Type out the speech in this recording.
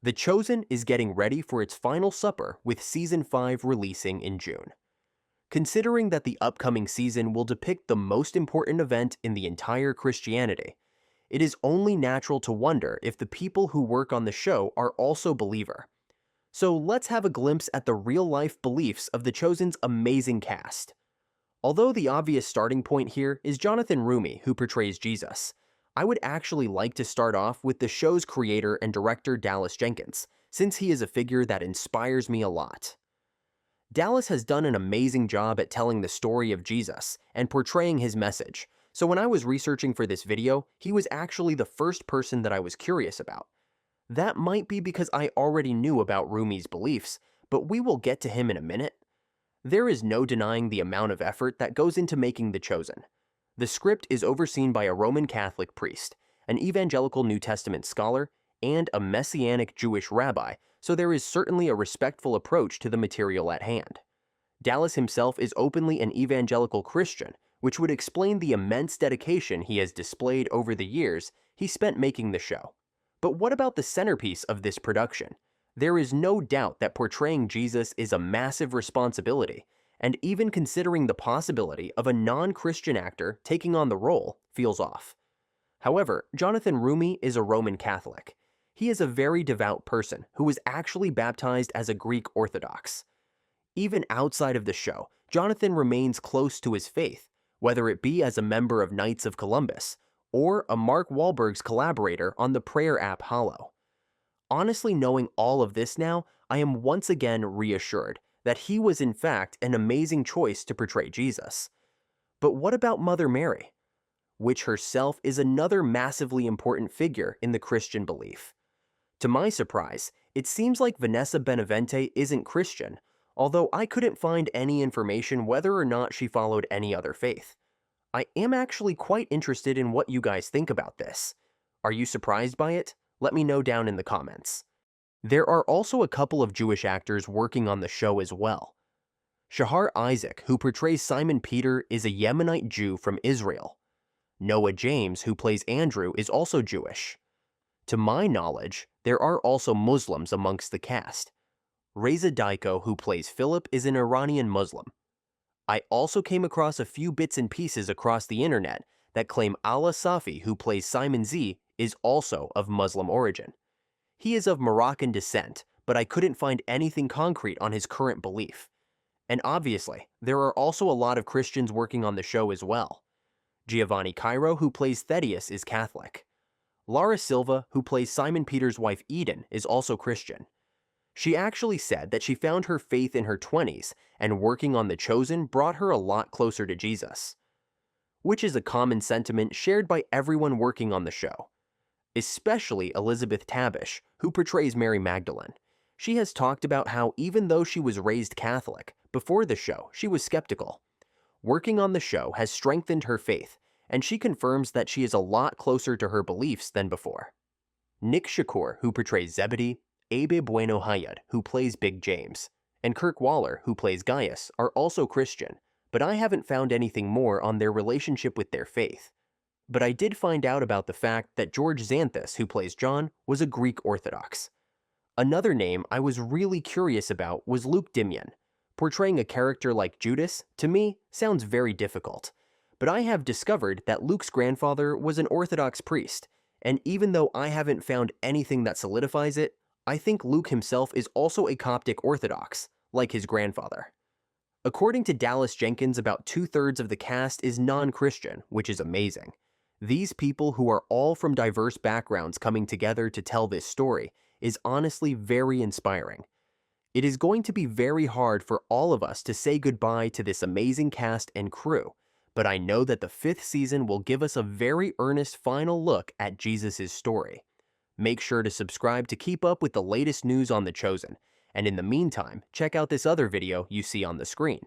The Chosen is getting ready for its final supper with Season 5 releasing in June. Considering that the upcoming season will depict the most important event in the entire Christianity, it is only natural to wonder if the people who work on the show are also believer. So let's have a glimpse at the real-life beliefs of The Chosen's amazing cast. Although the obvious starting point here is Jonathan Roumie, who portrays Jesus, I would actually like to start off with the show's creator and director Dallas Jenkins, since he is a figure that inspires me a lot. Dallas has done an amazing job at telling the story of Jesus and portraying his message, so when I was researching for this video, he was actually the first person that I was curious about. That might be because I already knew about Rumie's beliefs, but we will get to him in a minute. There is no denying the amount of effort that goes into making The Chosen. The script is overseen by a Roman Catholic priest, an evangelical New Testament scholar, and a Messianic Jewish rabbi, so there is certainly a respectful approach to the material at hand. Dallas himself is openly an evangelical Christian, which would explain the immense dedication he has displayed over the years he spent making the show. But what about the centerpiece of this production? There is no doubt that portraying Jesus is a massive responsibility, and even considering the possibility of a non-Christian actor taking on the role feels off. However, Jonathan Roumie is a Roman Catholic. He is a very devout person who was actually baptized as a Greek Orthodox. Even outside of the show, Jonathan remains close to his faith, whether it be as a member of Knights of Columbus or a Mark Wahlberg's collaborator on the prayer app Hallow. Honestly, knowing all of this now, I am once again reassured that he was in fact an amazing choice to portray Jesus. But what about Mother Mary? Which herself is another massively important figure in the Christian belief. To my surprise, it seems like Vanessa Benavente isn't Christian, although I couldn't find any information whether or not she followed any other faith. I am actually quite interested in what you guys think about this. Are you surprised by it? Let me know down in the comments. There are also a couple of Jewish actors working on the show as well. Shahar Isaac, who portrays Simon Peter, is a Yemenite Jew from Israel. Noah James, who plays Andrew, is also Jewish. To my knowledge, there are also Muslims amongst the cast. Reza Daiko, who plays Philip, is an Iranian Muslim. I also came across a few bits and pieces across the internet that claim Allah Safi, who plays Simon Z, is also of Muslim origin. He is of Moroccan descent, but I couldn't find anything concrete on his current belief. And obviously, there are also a lot of Christians working on the show as well. Giovanni Cairo, who plays Thaddeus, is Catholic. Lara Silva, who plays Simon Peter's wife Eden, is also Christian. She actually said that she found her faith in her 20s, and working on The Chosen brought her a lot closer to Jesus. Which is a common sentiment shared by everyone working on the show. Especially Elizabeth Tabish, who portrays Mary Magdalene. She has talked about how even though she was raised Catholic, before the show she was skeptical. Working on the show has strengthened her faith, and she confirms that she is a lot closer to her beliefs than before. Nick Shakur, who portrays Zebedee, Abe Bueno Hayad, who plays Big James, and Kirk Waller, who plays Gaius, are also Christian, but I haven't found anything more on their relationship with their faith. But I did find out about the fact that George Xanthus, who plays John, was a Greek Orthodox. Another name I was really curious about was Luke Dimion. Portraying a character like Judas, to me, sounds very difficult. But I have discovered that Luke's grandfather was an Orthodox priest, and even though I haven't found anything that solidifies it, I think Luke himself is also a Coptic Orthodox, like his grandfather. According to Dallas Jenkins, about 2/3 of the cast is non-Christian, which is amazing. These people, who are all from diverse backgrounds coming together to tell this story, is honestly very inspiring. It is going to be very hard for all of us to say goodbye to this amazing cast and crew, but I know that the 5th season will give us a very earnest final look at Jesus' story. Make sure to subscribe to keep up with the latest news on The Chosen, and in the meantime, check out this other video you see on the screen.